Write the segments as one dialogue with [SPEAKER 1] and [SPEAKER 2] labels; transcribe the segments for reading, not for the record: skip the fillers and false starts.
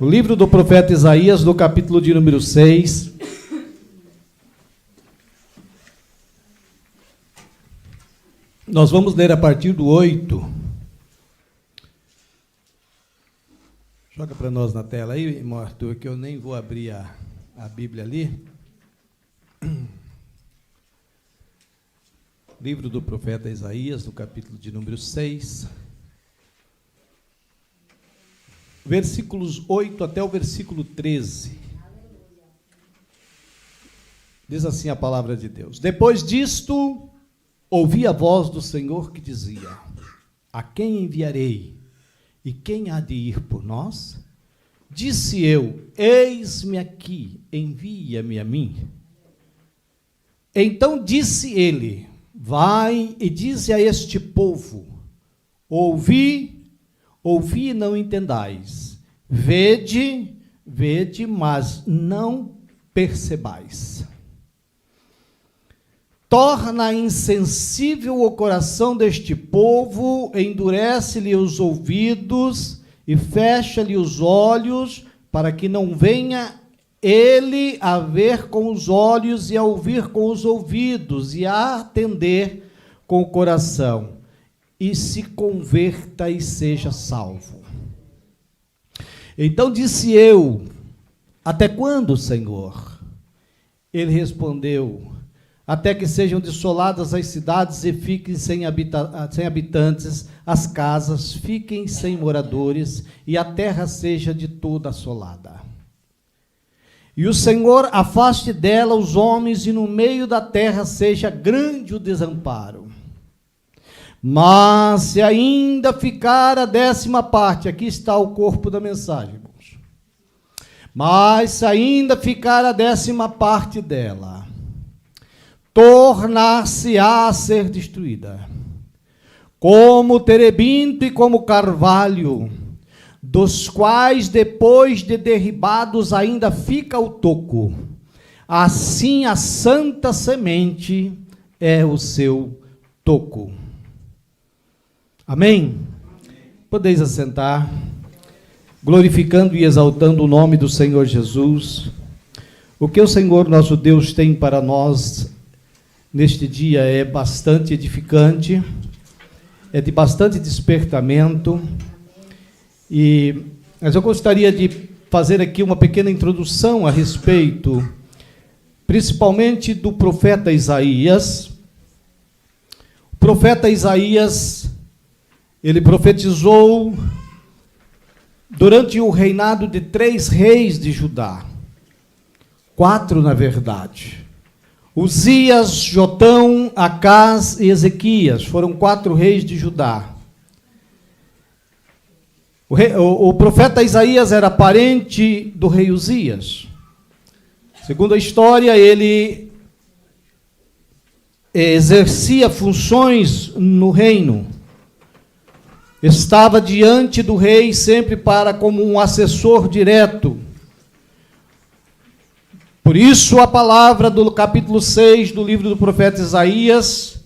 [SPEAKER 1] O livro do profeta Isaías, no capítulo de número 6. Nós vamos ler a partir do 8. Joga para nós na tela aí, irmão Arthur, que eu nem vou abrir a Bíblia ali. Livro do profeta Isaías, no capítulo de número 6. Versículos 8 até o versículo 13. Diz assim a palavra de Deus: Depois disto, ouvi a voz do Senhor que dizia: A quem enviarei? E quem há de ir por nós? Disse eu: Eis-me aqui, envia-me a mim. Então disse ele: Vai e dize a este povo: Ouvi e não entendais, vede, mas não percebais. Torna insensível o coração deste povo, endurece-lhe os ouvidos e fecha-lhe os olhos, para que não venha ele a ver com os olhos e a ouvir com os ouvidos e a atender com o coração, e se converta e seja salvo. Então disse eu: Até quando, Senhor? Ele respondeu: Até que sejam dissoladas as cidades e fiquem sem habitantes, as casas fiquem sem moradores, e a terra seja de toda assolada. E o Senhor afaste dela os homens, e no meio da terra seja grande o desamparo. Mas se ainda ficar a 10ª parte, aqui está o corpo da mensagem, irmãos. Mas se ainda ficar a 10ª parte dela, tornar-se-á a ser destruída, como terebinto e como carvalho, dos quais depois de derribados ainda fica o toco. Assim a santa semente é o seu toco. Amém? Podeis assentar, glorificando e exaltando o nome do Senhor Jesus. O que o Senhor nosso Deus tem para nós neste dia é bastante edificante, é de bastante despertamento, mas eu gostaria de fazer aqui uma pequena introdução a respeito, principalmente do profeta Isaías. O profeta Isaías, ele profetizou durante o reinado de 3 reis de Judá, 4 na verdade. Uzias, Jotão, Acás e Ezequias, foram 4 reis de Judá. O profeta Isaías era parente do rei Uzias. Segundo a história, ele exercia funções no reino. Estava diante do rei sempre como um assessor direto. Por isso, a palavra do capítulo 6 do livro do profeta Isaías,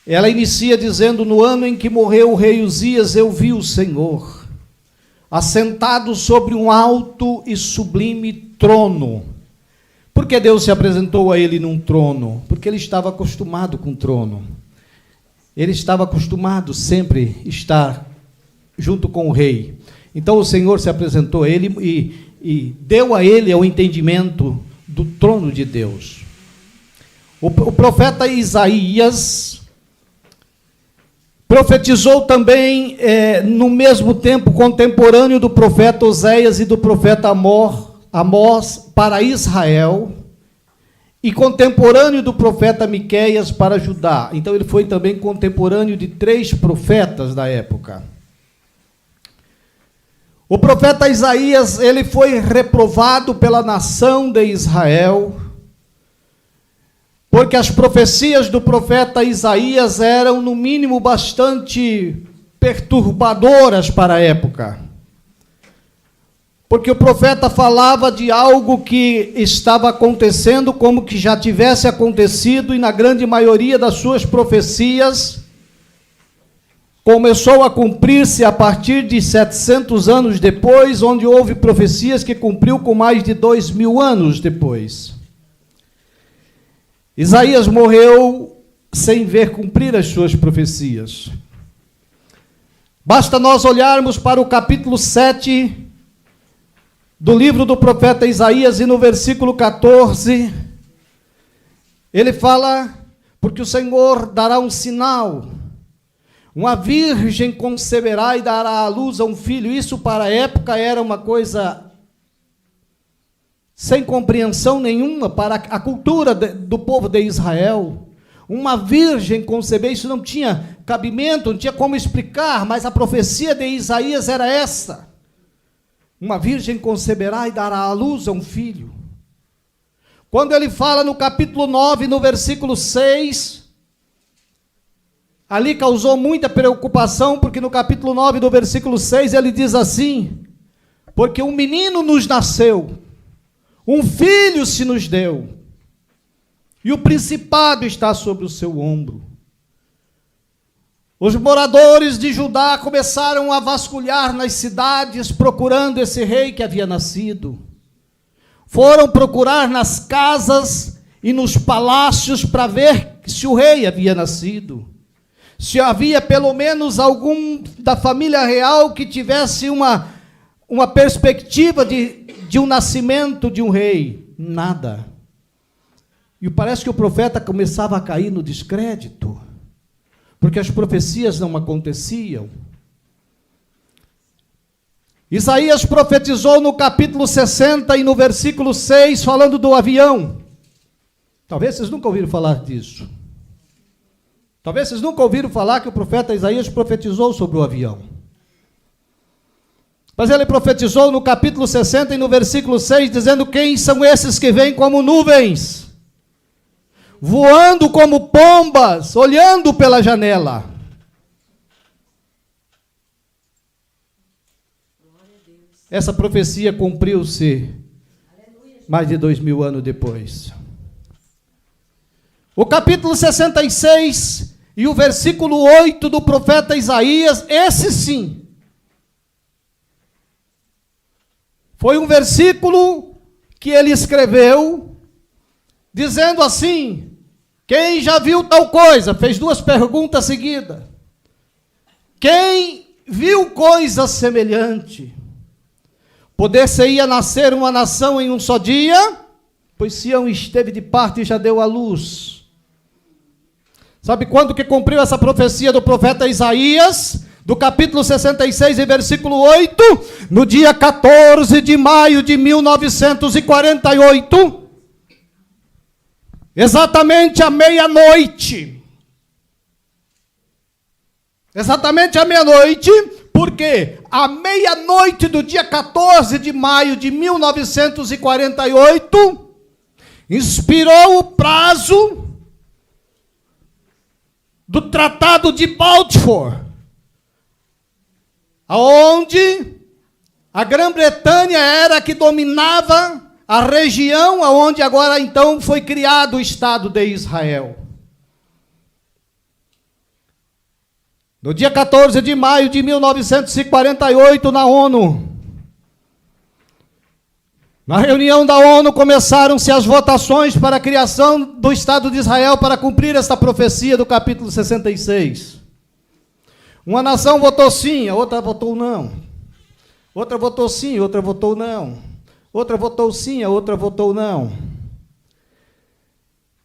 [SPEAKER 1] ela inicia dizendo: No ano em que morreu o rei Uzias, eu vi o Senhor, assentado sobre um alto e sublime trono. Por que Deus se apresentou a ele num trono? Porque ele estava acostumado com o trono. Ele estava acostumado sempre estar junto com o rei. Então o Senhor se apresentou a ele e deu a ele o entendimento do trono de Deus. O profeta Isaías profetizou também, no mesmo tempo, contemporâneo do profeta Oséias e do profeta Amós para Israel, e contemporâneo do profeta Miqueias para Judá. Então ele foi também contemporâneo de 3 profetas da época. O profeta Isaías, ele foi reprovado pela nação de Israel, porque as profecias do profeta Isaías eram, no mínimo, bastante perturbadoras para a época. Porque o profeta falava de algo que estava acontecendo como que já tivesse acontecido, e na grande maioria das suas profecias, começou a cumprir-se a partir de 700 anos depois, onde houve profecias que cumpriu com mais de 2000 anos depois. Isaías morreu sem ver cumprir as suas profecias. Basta nós olharmos para o capítulo 7 do livro do profeta Isaías, e no versículo 14, ele fala: porque o Senhor dará um sinal, uma virgem conceberá e dará à luz a um filho. Isso para a época era uma coisa sem compreensão nenhuma para a cultura do povo de Israel. Uma virgem conceber, isso não tinha cabimento, não tinha como explicar, mas a profecia de Isaías era essa: uma virgem conceberá e dará à luz a um filho. Quando ele fala no capítulo 9, no versículo 6, ali causou muita preocupação, porque no capítulo 9, do versículo 6, ele diz assim: porque um menino nos nasceu, um filho se nos deu, e o principado está sobre o seu ombro. Os moradores de Judá começaram a vasculhar nas cidades, procurando esse rei que havia nascido. Foram procurar nas casas e nos palácios para ver se o rei havia nascido, se havia pelo menos algum da família real que tivesse uma perspectiva de um nascimento de um rei. Nada. E parece que o profeta começava a cair no descrédito, porque as profecias não aconteciam. Isaías profetizou no capítulo 60 e no versículo 6, falando do avião. Talvez vocês nunca ouviram falar disso. Talvez vocês nunca ouviram falar que o profeta Isaías profetizou sobre o avião. Mas ele profetizou no capítulo 60 e no versículo 6, dizendo: quem são esses que vêm como nuvens, voando como pombas, olhando pela janela? Essa profecia cumpriu-se mais de 2000 anos depois. O capítulo 66 e o versículo 8 do profeta Isaías, esse sim, foi um versículo que ele escreveu, dizendo assim: quem já viu tal coisa? Fez duas perguntas seguidas. Quem viu coisa semelhante? Poder-se-ia nascer uma nação em um só dia? Pois Sião esteve de parto e já deu à luz. Sabe quando que cumpriu essa profecia do profeta Isaías? Do capítulo 66 e versículo 8? No dia 14 de maio de 1948. Exatamente à meia-noite. Exatamente à meia-noite, porque à meia-noite do dia 14 de maio de 1948, inspirou o prazo do Tratado de Balfour, onde a Grã-Bretanha era que dominava a região onde agora então foi criado o Estado de Israel. No dia 14 de maio de 1948, na ONU, na reunião da ONU, começaram-se as votações para a criação do Estado de Israel, para cumprir esta profecia do capítulo 66. Uma nação votou sim, a outra votou não. Outra votou sim, outra votou não. Outra votou sim, a outra votou não.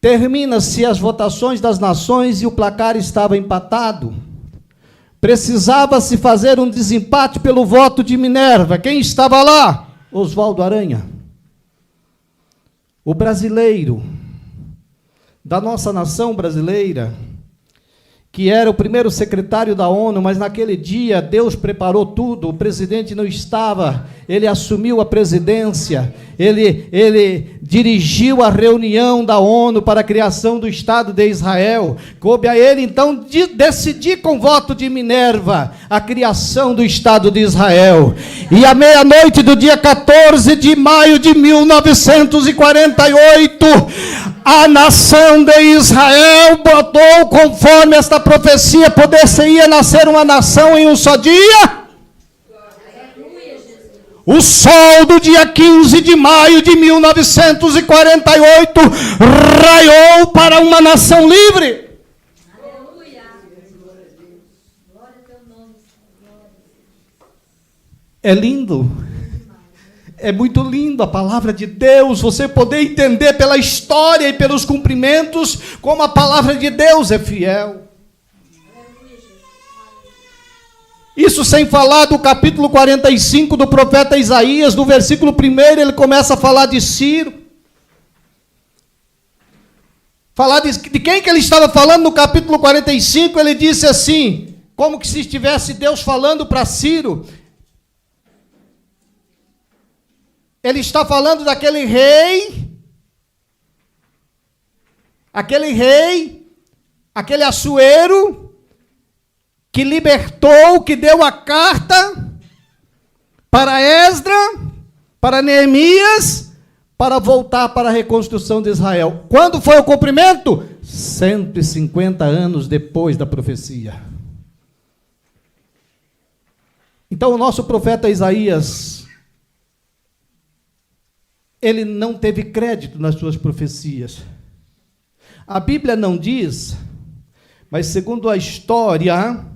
[SPEAKER 1] Termina-se as votações das nações e o placar estava empatado. Precisava-se fazer um desempate pelo voto de Minerva. Quem estava lá? Oswaldo Aranha. O brasileiro, da nossa nação brasileira, que era o primeiro secretário da ONU, mas naquele dia Deus preparou tudo, o presidente não estava, ele assumiu a presidência, ele dirigiu a reunião da ONU para a criação do Estado de Israel. Coube a ele, então, decidir com voto de Minerva a criação do Estado de Israel. E à meia-noite do dia 14 de maio de 1948, a nação de Israel botou, conforme esta profecia, poder-se-ia nascer uma nação em um só dia. O sol do dia 15 de maio de 1948 raiou para uma nação livre. É lindo. É muito lindo a palavra de Deus, você poder entender pela história e pelos cumprimentos como a palavra de Deus é fiel. Isso sem falar do capítulo 45 do profeta Isaías, no versículo 1, ele começa a falar de Ciro. Falar de quem que ele estava falando no capítulo 45, ele disse assim, como que se estivesse Deus falando para Ciro. Ele está falando daquele rei, aquele Assuero, que libertou, que deu a carta para Esdra, para Neemias, para voltar para a reconstrução de Israel. Quando foi o cumprimento? 150 anos depois da profecia. Então o nosso profeta Isaías, ele não teve crédito nas suas profecias. A Bíblia não diz, mas segundo a história,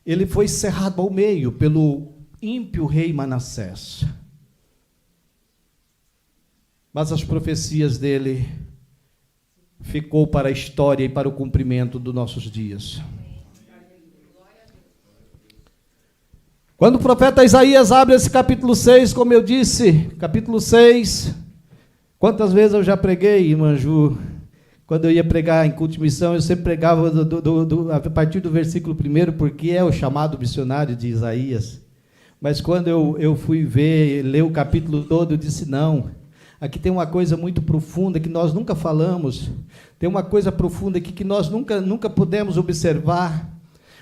[SPEAKER 1] ele foi cerrado ao meio pelo ímpio rei Manassés. Mas as profecias dele ficou para a história e para o cumprimento dos nossos dias. Quando o profeta Isaías abre esse capítulo 6, como eu disse, capítulo 6, quantas vezes eu já preguei, irmã Ju? Quando eu ia pregar em culto de missão, eu sempre pregava a partir do versículo 1, porque é o chamado missionário de Isaías. Mas quando eu fui ler o capítulo todo, eu disse, não, aqui tem uma coisa muito profunda que nós nunca falamos, tem uma coisa profunda aqui que nós nunca pudemos observar.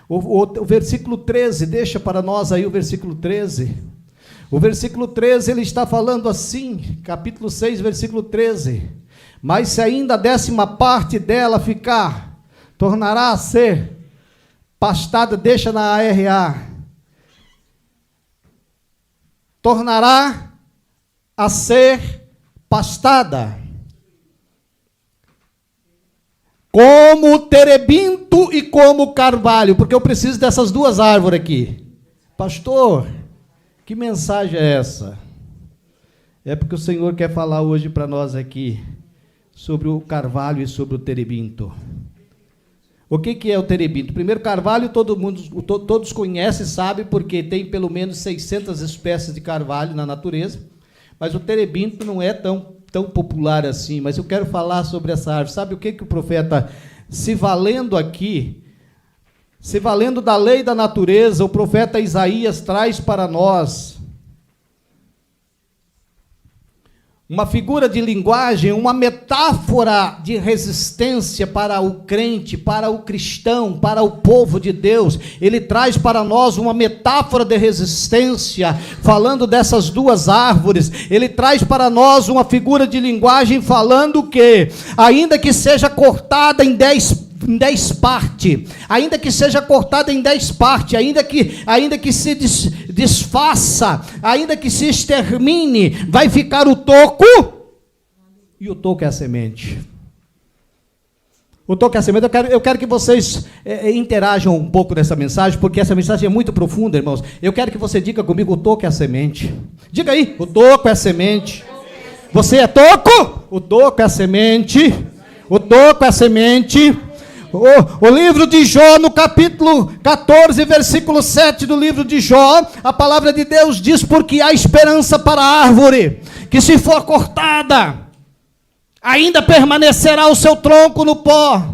[SPEAKER 1] O versículo 13, deixa para nós aí o versículo 13. O versículo 13, ele está falando assim, capítulo 6, versículo 13. Mas se ainda a 10ª parte dela ficar, tornará a ser pastada, deixa na ARA, tornará a ser pastada, como o terebinto e como o carvalho, porque eu preciso dessas duas árvores aqui. Pastor, que mensagem é essa? É porque o Senhor quer falar hoje para nós aqui sobre o carvalho e sobre o terebinto. O que é o terebinto? Primeiro, carvalho todos conhecem, sabem, porque tem pelo menos 600 espécies de carvalho na natureza, mas o terebinto não é tão popular assim, mas eu quero falar sobre essa árvore. Sabe o que o profeta, se valendo da lei da natureza, o profeta Isaías traz para nós uma figura de linguagem, uma metáfora de resistência para o crente, para o cristão, para o povo de Deus. Ele traz para nós uma metáfora de resistência, falando dessas duas árvores. Ele traz para nós uma figura de linguagem falando que, ainda que seja cortada em 10 partes, ainda que seja cortada em 10 partes, ainda que se desfaça, ainda que se extermine, vai ficar o toco, e o toco é a semente. O toco é a semente. Eu quero que vocês interajam um pouco nessa mensagem, porque essa mensagem é muito profunda, irmãos. Eu quero que você diga comigo, o toco é a semente. Diga aí, o toco é a semente. Você é toco? O toco é a semente. O toco é a semente. O livro de Jó, no capítulo 14, versículo 7 do livro de Jó, a palavra de Deus diz, porque há esperança para a árvore, que se for cortada, ainda permanecerá o seu tronco no pó,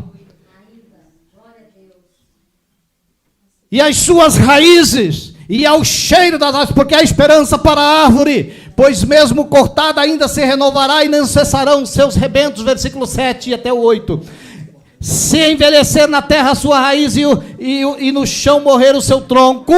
[SPEAKER 1] e as suas raízes, e ao cheiro das árvores, porque há esperança para a árvore, pois mesmo cortada ainda se renovará, e não cessarão seus rebentos, versículo 7 e até o 8. Se envelhecer na terra a sua raiz e no chão morrer o seu tronco,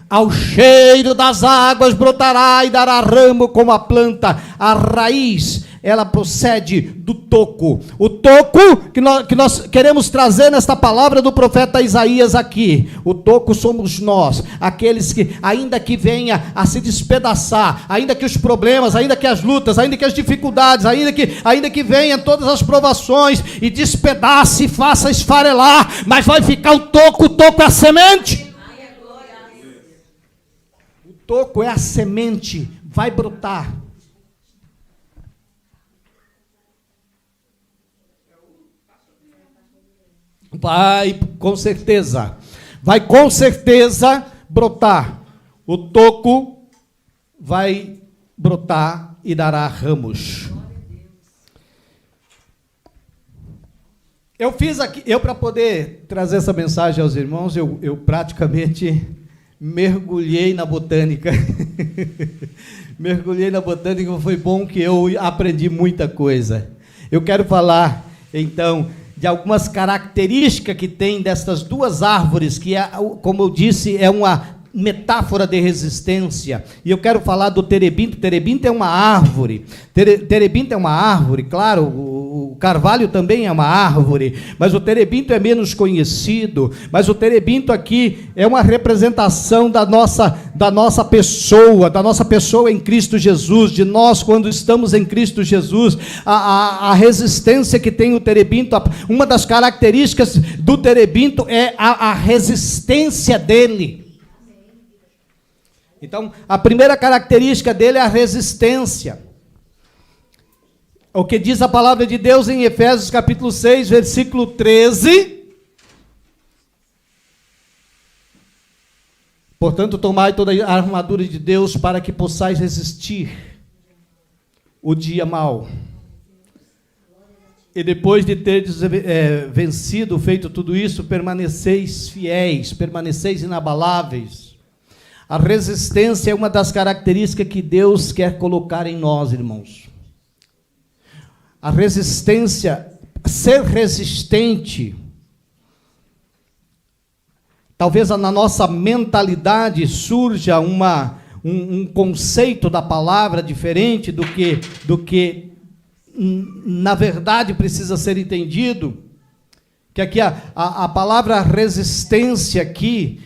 [SPEAKER 1] ao cheiro das águas brotará e dará ramo como a planta. A raiz ela procede do toco. O toco que nós queremos trazer nesta palavra do profeta Isaías aqui. O toco somos nós, aqueles que, ainda que venha a se despedaçar, ainda que os problemas, ainda que as lutas, ainda que as dificuldades, ainda que venham todas as provações e despedace e faça esfarelar, mas vai ficar o toco é a semente. O toco é a semente, vai brotar. Vai com certeza brotar. O toco vai brotar e dará ramos. Eu para poder trazer essa mensagem aos irmãos, eu praticamente mergulhei na botânica. Mergulhei na botânica, foi bom que eu aprendi muita coisa. Eu quero falar, então, de algumas características que tem dessas duas árvores, que, como eu disse, é uma metáfora de resistência. E eu quero falar do terebinto. Terebinto é uma árvore. Terebinto é uma árvore, claro, o carvalho também é uma árvore, mas o terebinto é menos conhecido. Mas o terebinto aqui é uma representação da nossa pessoa em Cristo Jesus, de nós quando estamos em Cristo Jesus. A resistência que tem o terebinto, uma das características do terebinto é a resistência dele. Então, a primeira característica dele é a resistência. O que diz a palavra de Deus em Efésios capítulo 6, versículo 13. Portanto, tomai toda a armadura de Deus para que possais resistir o dia mau. E depois de teres vencido, feito tudo isso, permaneceis fiéis, permaneceis inabaláveis. A resistência é uma das características que Deus quer colocar em nós, irmãos. A resistência, ser resistente, talvez na nossa mentalidade surja um conceito da palavra diferente do que na verdade precisa ser entendido, que aqui a palavra resistência aqui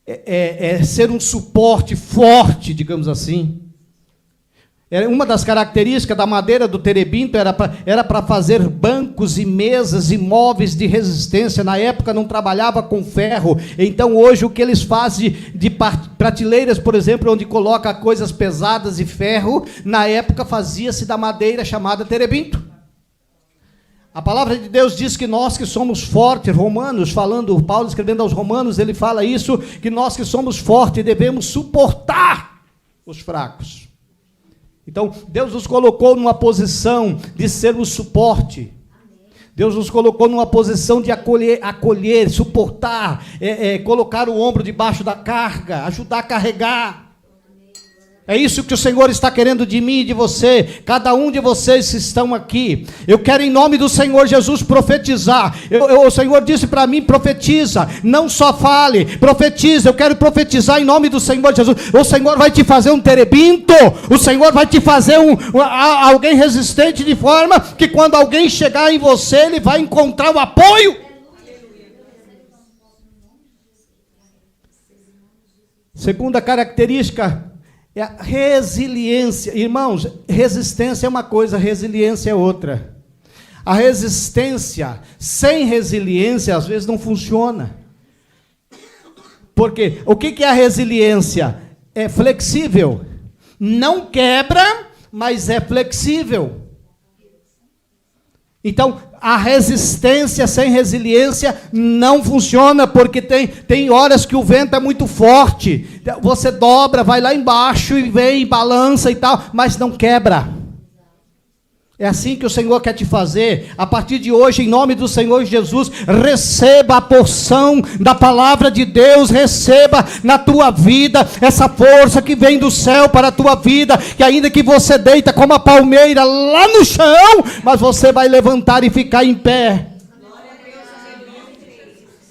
[SPEAKER 1] é ser um suporte forte, digamos assim. Uma das características da madeira do terebinto era para fazer bancos e mesas e móveis de resistência. Na época não trabalhava com ferro, então hoje o que eles fazem de prateleiras, por exemplo, onde coloca coisas pesadas e ferro, na época fazia-se da madeira chamada terebinto. A palavra de Deus diz que nós que somos fortes, Paulo escrevendo aos Romanos, ele fala isso, que nós que somos fortes devemos suportar os fracos. Então, Deus nos colocou numa posição de sermos suporte. Deus nos colocou numa posição de acolher, suportar, colocar o ombro debaixo da carga, ajudar a carregar. É isso que o Senhor está querendo de mim e de você, cada um de vocês que estão aqui. Eu quero em nome do Senhor Jesus profetizar. O Senhor disse para mim, profetiza, não só fale, profetiza. Eu quero profetizar em nome do Senhor Jesus. O Senhor vai te fazer um terebinto, o Senhor vai te fazer alguém resistente, de forma que quando alguém chegar em você, ele vai encontrar o apoio. Segunda característica é a resiliência. Irmãos, resistência é uma coisa, resiliência é outra. A resistência sem resiliência às vezes não funciona. Porque o que é a resiliência? É flexível. Não quebra, mas é flexível. Então, a resistência sem resiliência não funciona, porque tem horas que o vento é muito forte. Você dobra, vai lá embaixo e vem, balança e tal, mas não quebra. É assim que o Senhor quer te fazer. A partir de hoje, em nome do Senhor Jesus, receba a porção da palavra de Deus, receba na tua vida essa força que vem do céu para a tua vida, que ainda que você deita como a palmeira lá no chão, mas você vai levantar e ficar em pé.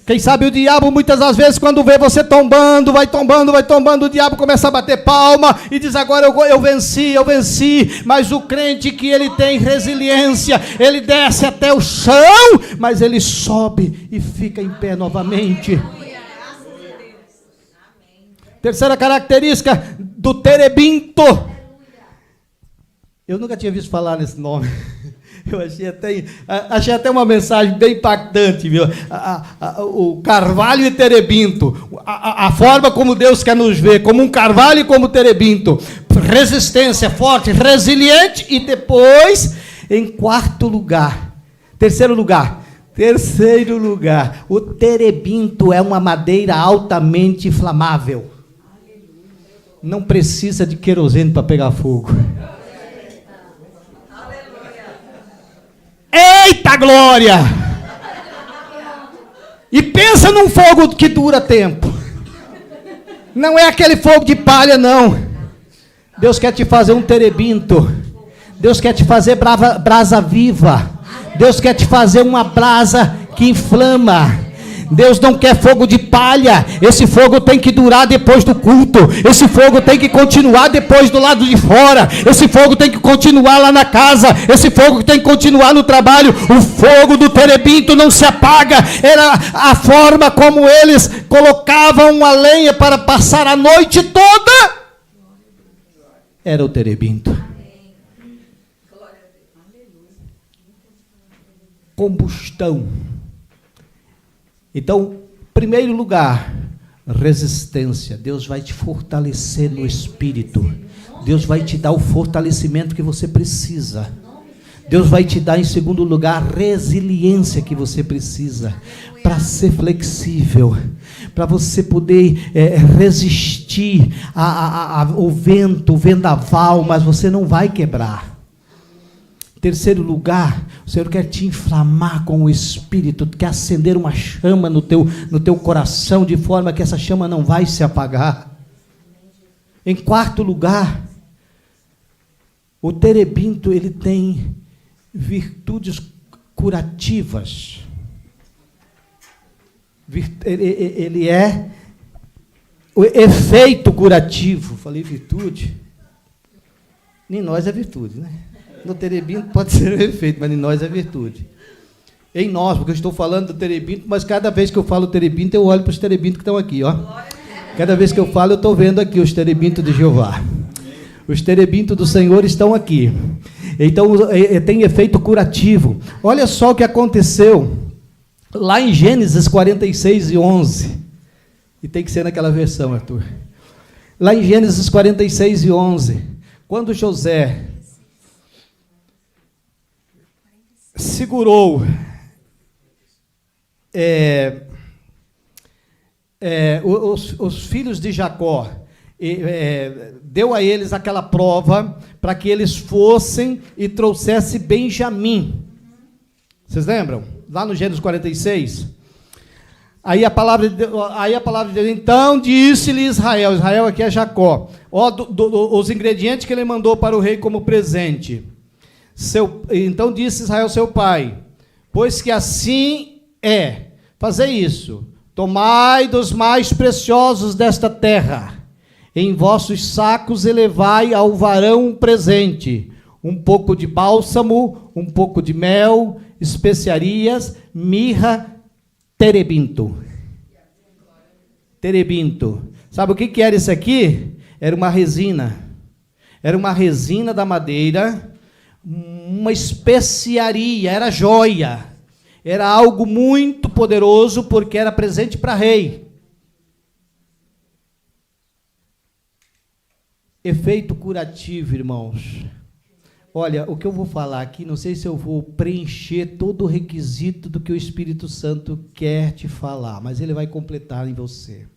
[SPEAKER 1] Quem sabe o diabo, muitas das vezes, quando vê você tombando, vai tombando, o diabo começa a bater palma e diz, agora eu venci. Mas o crente que ele tem resiliência, ele desce até o chão, mas ele sobe e fica em pé novamente. Terceira característica do terebinto. Eu nunca tinha visto falar nesse nome. Eu achei até uma mensagem bem impactante, viu? O carvalho e terebinto. A forma como Deus quer nos ver, como um carvalho e como terebinto. Resistência forte, resiliente. E depois, em terceiro lugar, o terebinto é uma madeira altamente inflamável. Não precisa de querosene para pegar fogo. Eita glória! E pensa num fogo que dura tempo. Não é aquele fogo de palha, não. Deus quer te fazer um terebinto. Deus quer te fazer brasa viva. Deus quer te fazer uma brasa que inflama. Deus não quer fogo de palha. Esse fogo tem que durar depois do culto. Esse fogo tem que continuar depois do lado de fora. Esse fogo tem que continuar lá na casa. Esse fogo tem que continuar no trabalho. O fogo do terebinto não se apaga. Era a forma como eles colocavam a lenha para passar a noite toda. Era o terebinto. Combustão. Então, primeiro lugar, resistência. Deus vai te fortalecer no espírito. Deus vai te dar o fortalecimento que você precisa. Deus vai te dar, em segundo lugar, resiliência que você precisa para ser flexível, para você poder resistir ao vento, o vendaval, mas você não vai quebrar. Terceiro lugar, o Senhor quer te inflamar com o Espírito, quer acender uma chama no teu coração, de forma que essa chama não vai se apagar. Em quarto lugar, o terebinto, ele tem virtudes curativas. Ele é o efeito curativo. Falei virtude? Em nós é virtude, né? No terebinto pode ser um efeito, mas em nós é virtude. Em nós, porque eu estou falando do terebinto, mas cada vez que eu falo terebinto, eu olho para os terebintos que estão aqui, ó. Cada vez que eu falo, eu estou vendo aqui os terebintos de Jeová. Os terebintos do Senhor estão aqui. Então, tem efeito curativo. Olha só o que aconteceu lá em Gênesis 46 e 11. E tem que ser naquela versão, Arthur. Lá em Gênesis 46 e 11, quando José segurou os filhos de Jacó, deu a eles aquela prova para que eles fossem e trouxessem Benjamim. Vocês lembram? Lá no Gênesis 46. Aí a palavra de Deus, então disse-lhe Israel aqui é Jacó, os ingredientes que ele mandou para o rei como presente. Então disse Israel seu pai, pois que assim é, fazei isso, tomai dos mais preciosos desta terra, em vossos sacos e levai ao varão um presente, um pouco de bálsamo, um pouco de mel, especiarias, mirra, terebinto. Terebinto. Sabe o que era isso aqui? Era uma resina. Era uma resina da madeira, uma especiaria, era joia, era algo muito poderoso, porque era presente para rei. Efeito curativo, irmãos. Olha, o que eu vou falar aqui, não sei se eu vou preencher todo o requisito do que o Espírito Santo quer te falar, mas ele vai completar em você.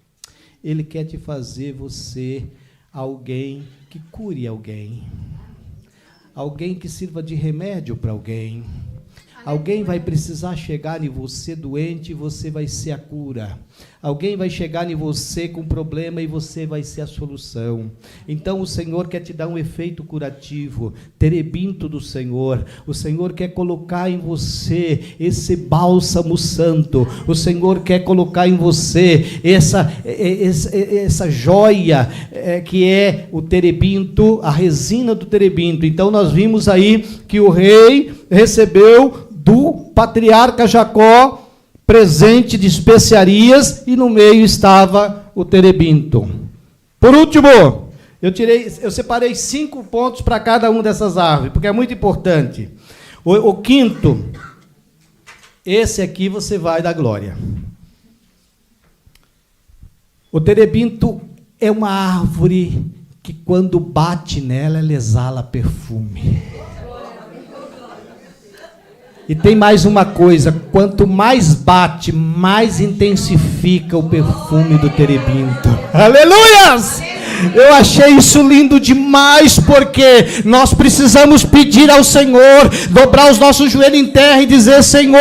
[SPEAKER 1] Ele quer te fazer você alguém que cure alguém. Alguém que sirva de remédio para alguém. Alguém vai precisar chegar em você doente e você vai ser a cura. Alguém vai chegar em você com problema e você vai ser a solução. Então o Senhor quer te dar um efeito curativo, terebinto do Senhor. O Senhor quer colocar em você esse bálsamo santo. O Senhor quer colocar em você essa joia que é o terebinto, a resina do terebinto. Então nós vimos aí que o rei recebeu do patriarca Jacó presente de especiarias, e no meio estava o terebinto. Por último, eu separei 5 pontos para cada uma dessas árvores, porque é muito importante. O quinto, esse aqui você vai dar glória. O terebinto é uma árvore que quando bate nela, ela exala perfume. E tem mais uma coisa, quanto mais bate, mais intensifica o perfume do terebinto. Aleluias! Eu achei isso lindo demais, porque nós precisamos pedir ao Senhor, dobrar os nossos joelhos em terra e dizer: Senhor,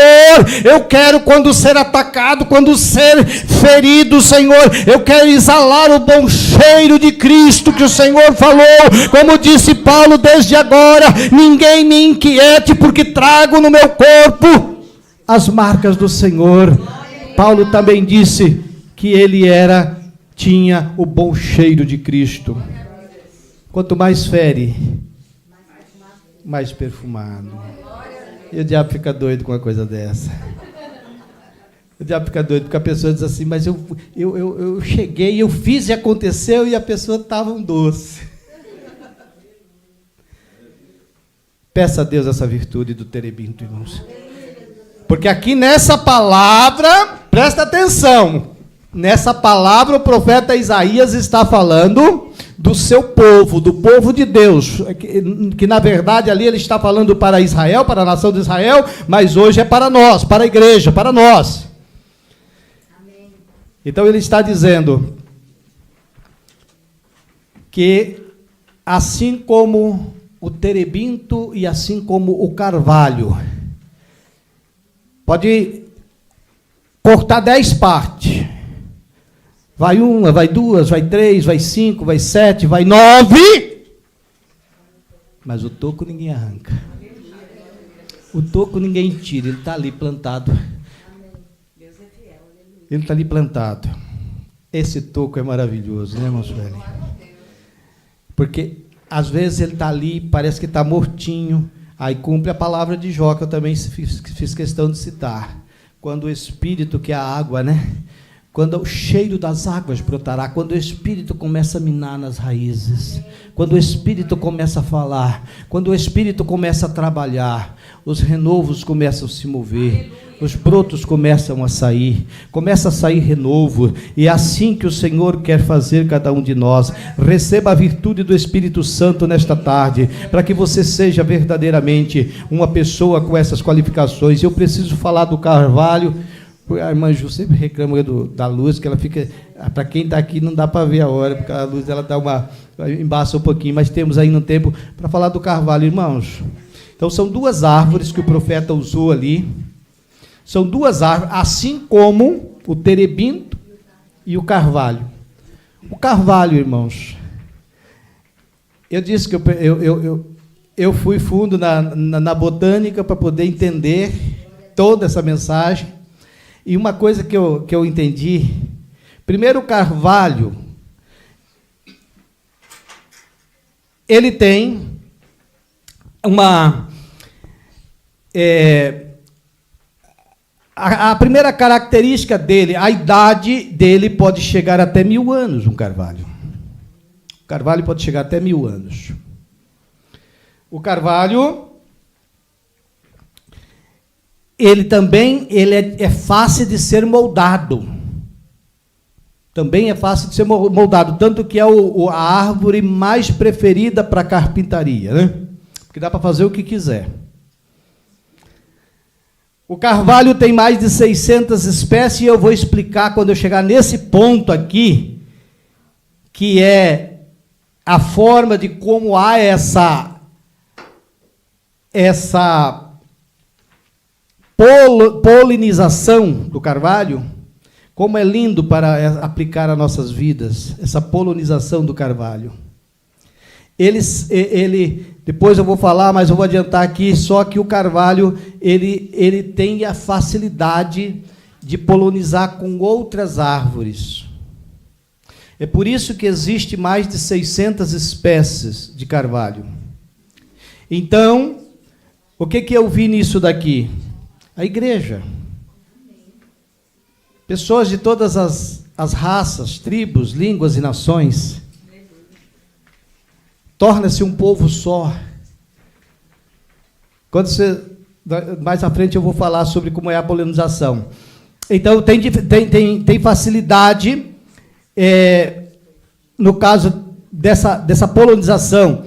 [SPEAKER 1] eu quero, quando ser atacado, quando ser ferido, Senhor, eu quero exalar o bom cheiro de Cristo que o Senhor falou. Como disse Paulo, desde agora ninguém me inquiete, porque trago no meu corpo as marcas do Senhor. Paulo também disse que ele tinha o bom cheiro de Cristo. Quanto mais fere, mais perfumado. E o diabo fica doido com uma coisa dessa. O diabo fica doido porque a pessoa diz assim: mas eu cheguei, eu fiz e aconteceu, e a pessoa estava um doce. Peça a Deus essa virtude do terebinto, irmãos. Porque aqui nessa palavra, presta atenção, nessa palavra o profeta Isaías está falando do seu povo, do povo de Deus, que na verdade ali ele está falando para Israel, para a nação de Israel, mas hoje é para nós, para a igreja, para nós. Amém. Então ele está dizendo que assim como o terebinto e assim como o carvalho, pode cortar 10 partes. Vai 1, vai 2, vai 3, vai 5, vai 7, vai 9. Mas o toco ninguém arranca. O toco ninguém tira, ele está ali plantado. Ele está ali plantado. Esse toco é maravilhoso, né, irmão Sueli? Porque às vezes ele está ali, parece que está mortinho. Aí cumpre a palavra de Jó, que eu também fiz questão de citar. Quando o Espírito, que é a água, né? Quando o cheiro das águas brotará, quando o Espírito começa a minar nas raízes, quando o Espírito começa a falar, quando o Espírito começa a trabalhar, os renovos começam a se mover, os brotos começam a sair, começa a sair renovo, e é assim que o Senhor quer fazer cada um de nós. Receba a virtude do Espírito Santo nesta tarde, para que você seja verdadeiramente uma pessoa com essas qualificações. Eu preciso falar do carvalho. A irmã Ju sempre reclama da luz, que ela fica, para quem está aqui não dá para ver a hora, porque a luz ela dá embaça um pouquinho, mas temos ainda um tempo para falar do carvalho, irmãos. Então são 2 árvores que o profeta usou ali, são 2 árvores, assim como o terebinto e o carvalho. O carvalho, irmãos, eu disse que eu fui fundo na botânica para poder entender toda essa mensagem. E uma coisa que eu entendi, primeiro, o carvalho, ele tem a primeira característica dele, a idade dele pode chegar até 1000 anos, um carvalho. O carvalho pode chegar até 1000 anos. O carvalho, ele é fácil de ser moldado. Também é fácil de ser moldado, tanto que é a árvore mais preferida para carpintaria, né? Porque dá para fazer o que quiser. O carvalho tem mais de 600 espécies, e eu vou explicar quando eu chegar nesse ponto aqui, que é a forma de como há essa polinização do carvalho, como é lindo para aplicar a nossas vidas, essa polinização do carvalho. Depois eu vou falar, mas eu vou adiantar aqui, só que o carvalho, ele tem a facilidade de polinizar com outras árvores. É por isso que existe mais de 600 espécies de carvalho. Então, o que eu vi nisso daqui? A igreja. Pessoas de todas as raças, tribos, línguas e nações. Torna-se um povo só. Mais à frente eu vou falar sobre como é a polinização. Então, tem facilidade, no caso dessa polinização,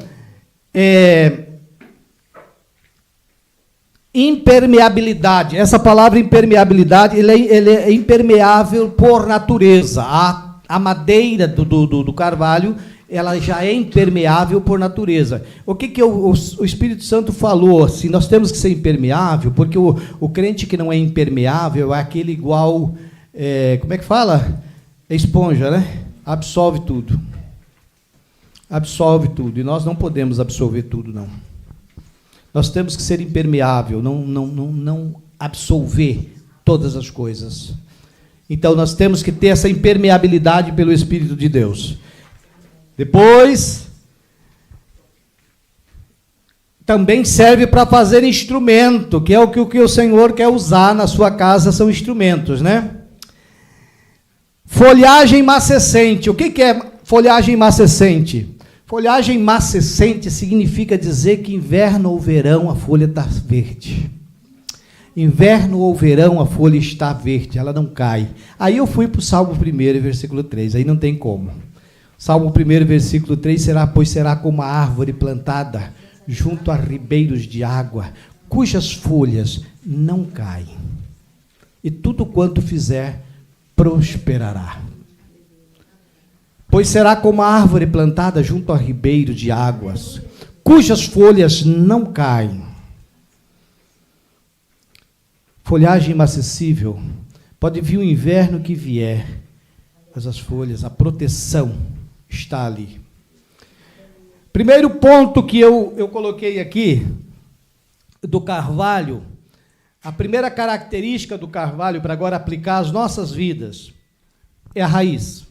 [SPEAKER 1] impermeabilidade. Essa palavra impermeabilidade, ele é impermeável por natureza. A madeira do carvalho, ela já é impermeável por natureza. O que o Espírito Santo falou? Assim, nós temos que ser impermeável, porque o crente que não é impermeável é aquele igual, como é que fala? É esponja, né? Absorve tudo. Absorve tudo. E nós não podemos absorver tudo, não. Nós temos que ser impermeável, não absorver todas as coisas. Então, nós temos que ter essa impermeabilidade pelo Espírito de Deus. Depois, também serve para fazer instrumento, que é o que o Senhor quer usar na sua casa, são instrumentos, né? Folhagem macescente. O que é folhagem macescente? Folhagem macescente significa dizer que inverno ou verão a folha está verde. Inverno ou verão a folha está verde, ela não cai. Aí eu fui para o Salmo 1, versículo 3, aí não tem como. Salmo 1, versículo 3, pois será como a árvore plantada junto a ribeiros de água, cujas folhas não caem, e tudo quanto fizer prosperará. Pois será como a árvore plantada junto a ribeiro de águas, cujas folhas não caem. Folhagem inacessível, pode vir o inverno que vier, mas as folhas, a proteção está ali. Primeiro ponto que eu coloquei aqui, do carvalho, a primeira característica do carvalho, para agora aplicar às nossas vidas, é a raiz.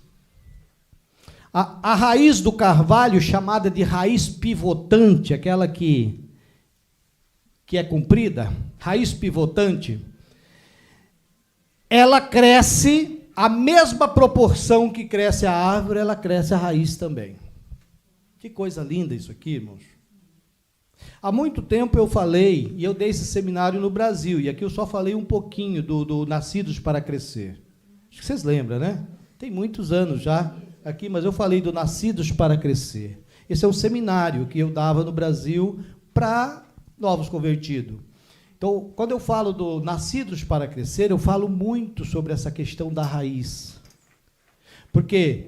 [SPEAKER 1] A raiz do carvalho, chamada de raiz pivotante, aquela que é comprida, raiz pivotante, ela cresce a mesma proporção que cresce a árvore, ela cresce a raiz também. Que coisa linda isso aqui, irmãos. Há muito tempo eu falei, e eu dei esse seminário no Brasil, e aqui eu só falei um pouquinho do Nascidos para Crescer. Acho que vocês lembram, né? Tem muitos anos já aqui, mas eu falei do Nascidos para Crescer. Esse é um seminário que eu dava no Brasil para novos convertidos. Então, quando eu falo do Nascidos para Crescer, eu falo muito sobre essa questão da raiz. Porque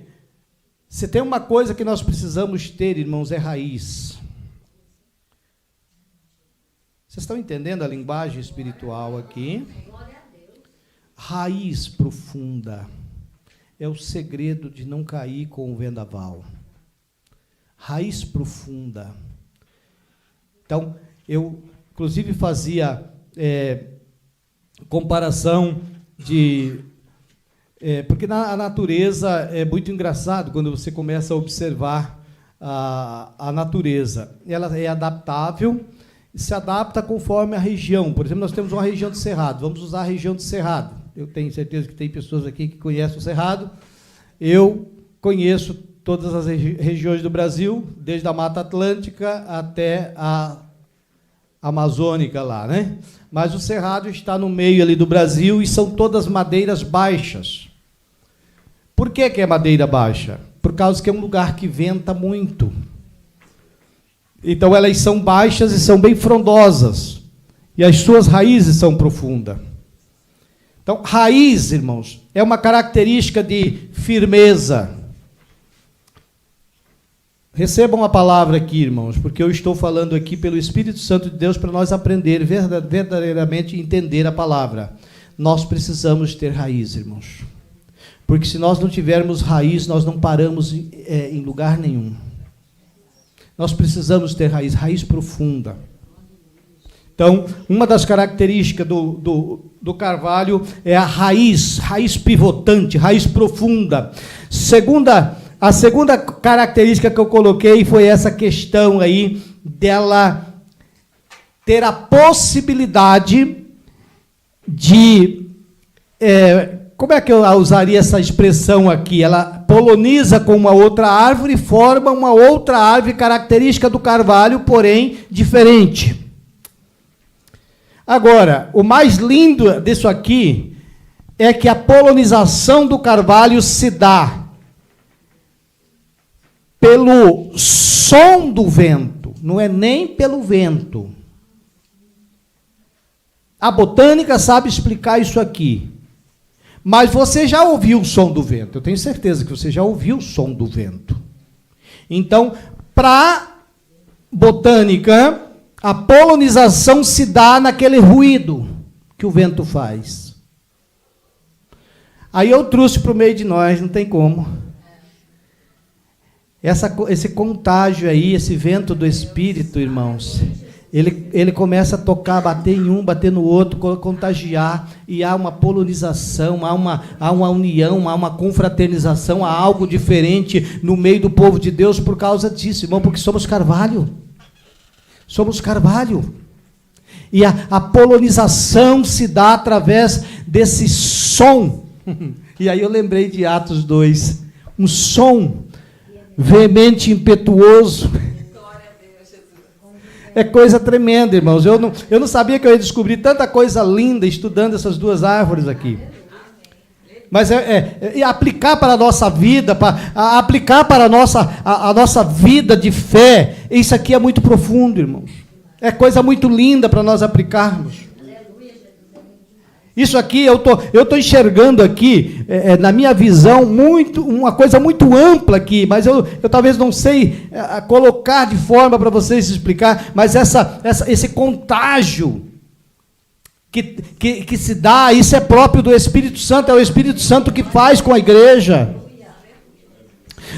[SPEAKER 1] se tem uma coisa que nós precisamos ter, irmãos, é raiz. Vocês estão entendendo a linguagem espiritual aqui? Raiz profunda é o segredo de não cair com o vendaval. Raiz profunda. Então, eu, inclusive, fazia comparação de... porque na natureza é muito engraçado quando você começa a observar a natureza. Ela é adaptável, se adapta conforme a região. Por exemplo, nós temos uma região de Cerrado, vamos usar a região de Cerrado. Eu tenho certeza que tem pessoas aqui que conhecem o Cerrado. Eu conheço todas as regiões do Brasil, desde a Mata Atlântica até a Amazônica lá, né? Mas o Cerrado está no meio ali do Brasil e são todas madeiras baixas. Por que é madeira baixa? Por causa que é um lugar que venta muito. Então, elas são baixas e são bem frondosas. E as suas raízes são profundas. Então, raiz, irmãos, é uma característica de firmeza. Recebam a palavra aqui, irmãos, porque eu estou falando aqui pelo Espírito Santo de Deus para nós aprender verdadeiramente entender a palavra. Nós precisamos ter raiz, irmãos. Porque se nós não tivermos raiz, nós não paramos em lugar nenhum. Nós precisamos ter raiz, raiz profunda. Então, uma das características do carvalho é a raiz pivotante, raiz profunda. A segunda característica que eu coloquei foi essa questão aí dela ter a possibilidade de... como é que eu usaria essa expressão aqui? Ela poloniza com uma outra árvore e forma uma outra árvore característica do carvalho, porém diferente. Agora, o mais lindo disso aqui é que a polonização do carvalho se dá pelo som do vento, não é nem pelo vento. A botânica sabe explicar isso aqui. Mas você já ouviu o som do vento. Eu tenho certeza que você já ouviu o som do vento. Então, para botânica, a polonização se dá naquele ruído que o vento faz. Aí eu trouxe para o meio de nós, não tem como. Esse contágio aí, esse vento do Espírito, irmãos, ele começa a tocar, bater em um, bater no outro, contagiar, e há uma polonização, há uma união, há uma confraternização, há algo diferente no meio do povo de Deus por causa disso, irmão, porque somos carvalho. Somos carvalho. E a polonização se dá através desse som. E aí eu lembrei de Atos 2, um som veemente, impetuoso. É coisa tremenda, irmãos. Eu não sabia que eu ia descobrir tanta coisa linda estudando essas duas árvores aqui. Mas aplicar para a nossa vida, aplicar para a nossa vida de fé, isso aqui é muito profundo, irmãos. É coisa muito linda para nós aplicarmos. Isso aqui, eu tô enxergando aqui, na minha visão, uma coisa muito ampla aqui, mas eu talvez não sei colocar de forma para vocês explicar, mas esse contágio que se dá, isso é próprio do Espírito Santo, é o Espírito Santo que faz com a igreja.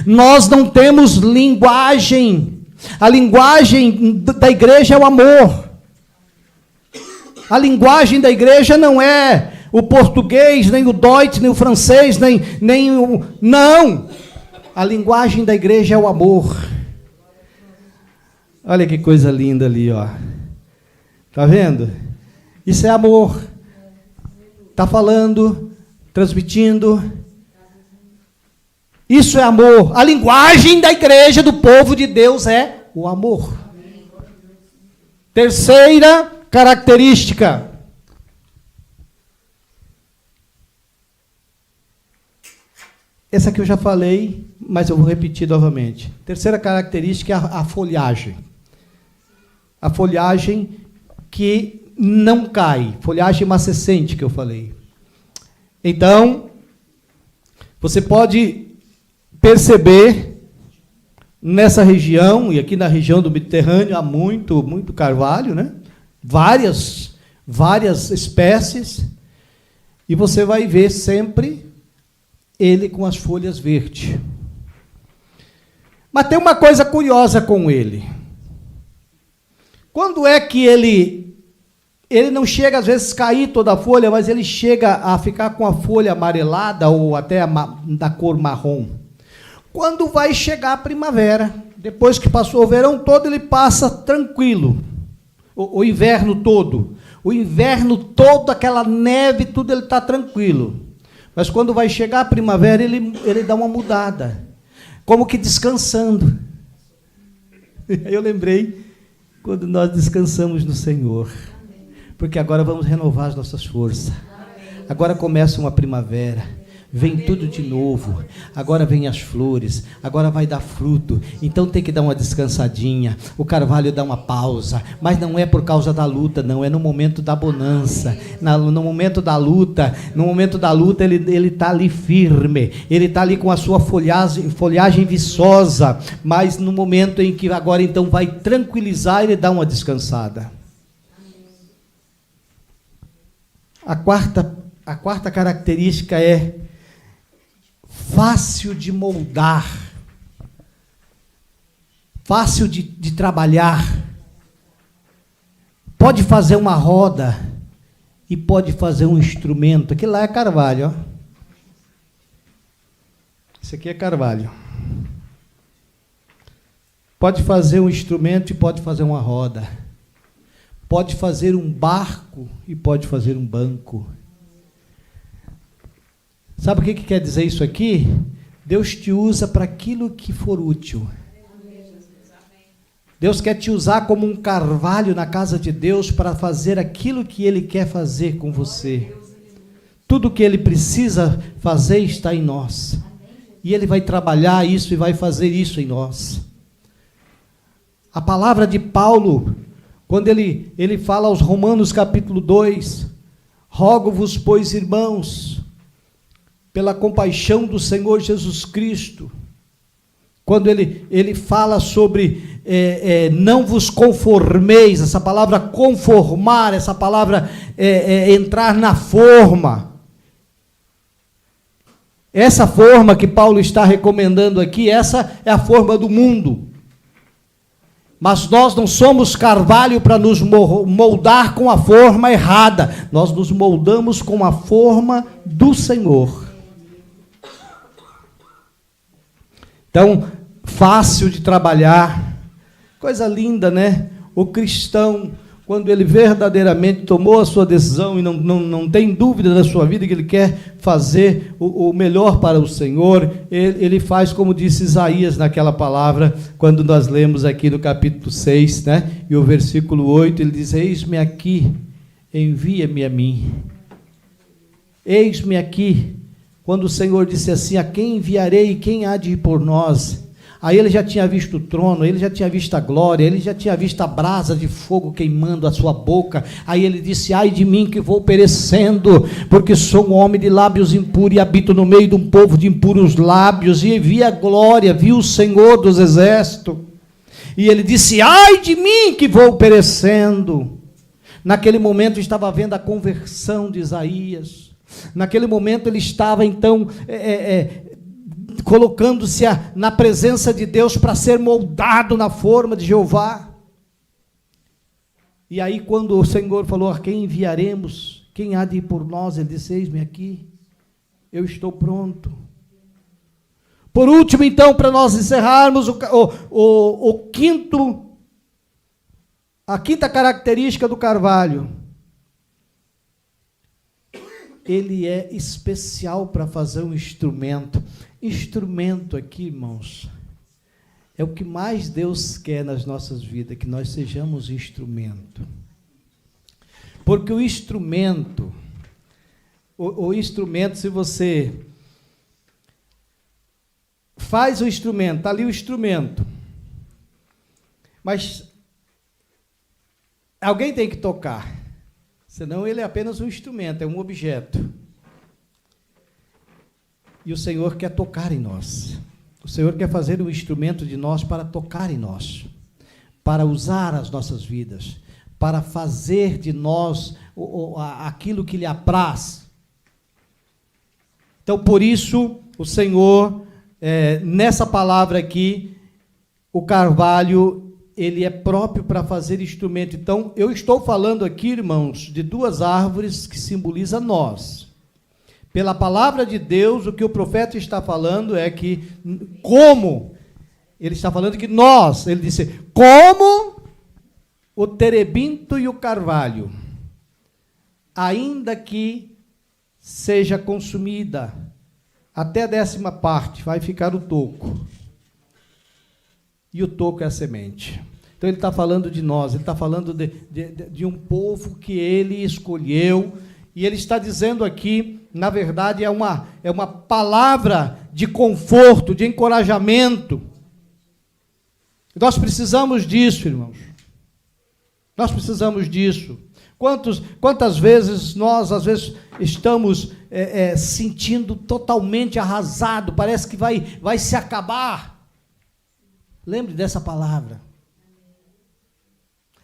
[SPEAKER 1] Nós não temos linguagem, a linguagem da igreja é o amor. A linguagem da igreja não é o português, nem o Deutsch, nem o francês, nem o... Não! A linguagem da igreja é o amor. Olha que coisa linda ali, ó. Tá vendo? Isso é amor. Tá falando, transmitindo. Isso é amor. A linguagem da igreja, do povo de Deus, é o amor. Terceira característica. Essa aqui eu já falei, mas eu vou repetir novamente. Terceira característica é a folhagem. A folhagem que não cai. Folhagem macescente que eu falei. Então, você pode perceber nessa região, e aqui na região do Mediterrâneo, há muito carvalho, né? Várias espécies, e você vai ver sempre ele com as folhas verdes. Mas tem uma coisa curiosa com ele. Quando é que ele não chega, às vezes, a cair toda a folha, mas ele chega a ficar com a folha amarelada ou até da cor marrom? Quando vai chegar a primavera, depois que passou o verão todo, ele passa tranquilo. O inverno todo. O inverno todo, aquela neve, tudo, ele está tranquilo. Mas quando vai chegar a primavera, ele dá uma mudada. Como que descansando. Eu lembrei quando nós descansamos no Senhor. Porque agora vamos renovar as nossas forças. Agora começa uma primavera. vem tudo de novo, agora vem as flores, agora vai dar fruto, então tem que dar uma descansadinha, o carvalho dá uma pausa, mas não é por causa da luta, não, é no momento da bonança, no momento da luta, ele está ali firme, ele está ali com a sua folhagem viçosa, mas no momento em que agora então vai tranquilizar, ele dá uma descansada. A quarta característica é fácil de moldar, fácil de trabalhar. Pode fazer uma roda e pode fazer um instrumento. Aquilo lá é carvalho, ó. Isso aqui é carvalho. Pode fazer um instrumento e pode fazer uma roda. Pode fazer um barco e pode fazer um banco. Sabe o que quer dizer isso aqui? Deus te usa para aquilo que for útil. Deus quer te usar como um carvalho na casa de Deus para fazer aquilo que Ele quer fazer com você. Tudo que Ele precisa fazer está em nós. E Ele vai trabalhar isso e vai fazer isso em nós. A palavra de Paulo, quando ele fala aos Romanos capítulo 2, rogo-vos, pois, irmãos, pela compaixão do Senhor Jesus Cristo, quando ele fala sobre não vos conformeis, essa palavra conformar, essa palavra entrar na forma, essa forma que Paulo está recomendando aqui, essa é a forma do mundo. Mas nós não somos carvalho para nos moldar com a forma errada. Nós nos moldamos com a forma do Senhor. Então, fácil de trabalhar. Coisa linda, né? O cristão, quando ele verdadeiramente tomou a sua decisão e não tem dúvida na sua vida que ele quer fazer o melhor para o Senhor, ele faz como disse Isaías naquela palavra, quando nós lemos aqui no capítulo 6, né? E o versículo 8, ele diz, eis-me aqui, envia-me a mim. Eis-me aqui. Quando o Senhor disse assim, a quem enviarei e quem há de ir por nós? Aí ele já tinha visto o trono, ele já tinha visto a glória, ele já tinha visto a brasa de fogo queimando a sua boca. Aí ele disse, ai de mim que vou perecendo, porque sou um homem de lábios impuros e habito no meio de um povo de impuros lábios. E vi a glória, vi o Senhor dos exércitos. E ele disse, ai de mim que vou perecendo. Naquele momento estava vendo a conversão de Isaías. Naquele momento ele estava então colocando-se na presença de Deus para ser moldado na forma de Jeová. E aí quando o Senhor falou, a quem enviaremos? Quem há de ir por nós? Ele disse, eis-me aqui, eu estou pronto. Por último então, para nós encerrarmos, a quinta característica do carvalho, ele é especial para fazer um instrumento. Instrumento aqui, irmãos, é o que mais Deus quer nas nossas vidas, que nós sejamos instrumento. Porque o instrumento, se você faz o instrumento, está ali o instrumento, mas alguém tem que tocar, senão ele é apenas um instrumento, é um objeto. E o Senhor quer tocar em nós. O Senhor quer fazer um instrumento de nós para tocar em nós, para usar as nossas vidas, para fazer de nós aquilo que lhe apraz. Então, por isso, o Senhor, nessa palavra aqui, o carvalho, ele é próprio para fazer instrumento. Então, eu estou falando aqui, irmãos, de duas árvores que simbolizam nós. Pela palavra de Deus, o que o profeta está falando é que, como, ele está falando que nós, ele disse, como o terebinto e o carvalho, ainda que seja consumida, até a 10ª parte, vai ficar o toco. E o toco é a semente. Então ele está falando de nós, ele está falando de um povo que ele escolheu, e ele está dizendo aqui na verdade, é uma palavra de conforto, de encorajamento. Nós precisamos disso, irmãos. Nós precisamos disso. Quantas vezes nós, às vezes, estamos sentindo totalmente arrasado, parece que vai se acabar. Lembre dessa palavra.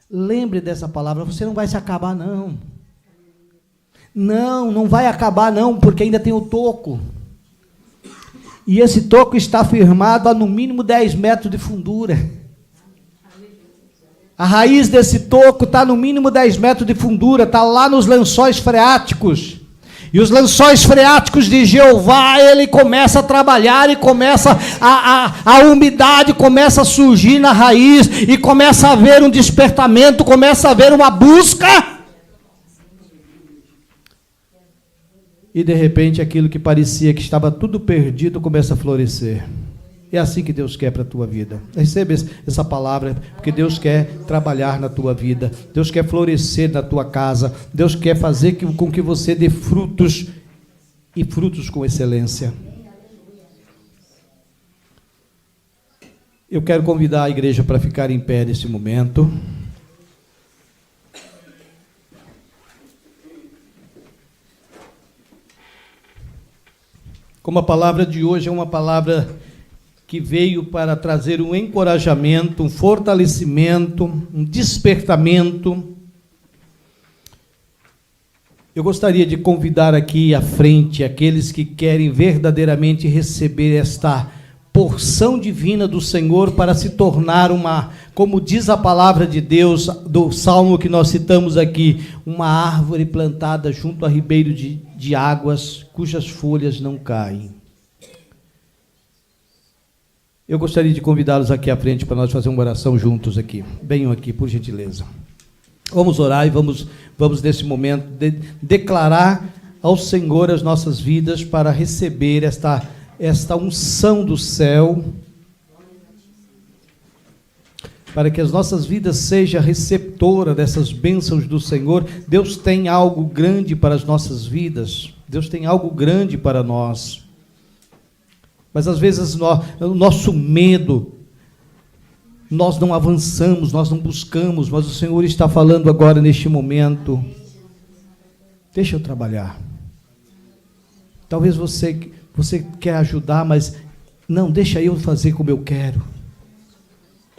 [SPEAKER 1] Lembre dessa palavra, você não vai se acabar, não. Não vai acabar, não, porque ainda tem o toco. E esse toco está firmado a no mínimo 10 metros de fundura. A raiz desse toco está no mínimo 10 metros de fundura, está lá nos lençóis freáticos. E os lençóis freáticos de Jeová, ele começa a trabalhar e começa a umidade começa a surgir na raiz e começa a haver um despertamento, começa a haver uma busca. E de repente aquilo que parecia que estava tudo perdido começa a florescer. É assim que Deus quer para a tua vida. Receba essa palavra, porque Deus quer trabalhar na tua vida. Deus quer florescer na tua casa. Deus quer fazer com que você dê frutos, e frutos com excelência. Eu quero convidar a igreja para ficar em pé nesse momento. Como a palavra de hoje é uma palavra que veio para trazer um encorajamento, um fortalecimento, um despertamento. Eu gostaria de convidar aqui à frente aqueles que querem verdadeiramente receber esta porção divina do Senhor para se tornar como diz a palavra de Deus, do salmo que nós citamos aqui, uma árvore plantada junto a ribeiro de águas, cujas folhas não caem. Eu gostaria de convidá-los aqui à frente para nós fazer uma oração juntos aqui. Venham aqui, por gentileza. Vamos orar e vamos nesse momento declarar ao Senhor as nossas vidas para receber esta unção do céu, para que as nossas vidas sejam receptora dessas bênçãos do Senhor. Deus tem algo grande para as nossas vidas. Deus tem algo grande para nós. Mas às vezes o nosso medo, nós não avançamos, nós não buscamos, mas o Senhor está falando agora neste momento. Deixa eu trabalhar. Talvez você quer ajudar, mas não, deixa eu fazer como eu quero.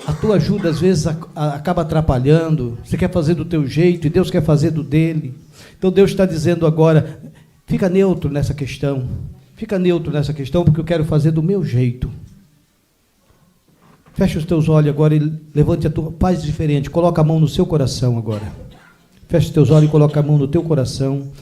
[SPEAKER 1] A tua ajuda às vezes acaba atrapalhando. Você quer fazer do teu jeito e Deus quer fazer do dele. Então Deus está dizendo agora, fica neutro nessa questão. Fica neutro nessa questão, porque eu quero fazer do meu jeito. Fecha os teus olhos agora e levante a tua paz diferente. Coloca a mão no seu coração agora. Fecha os teus olhos e coloca a mão no teu coração.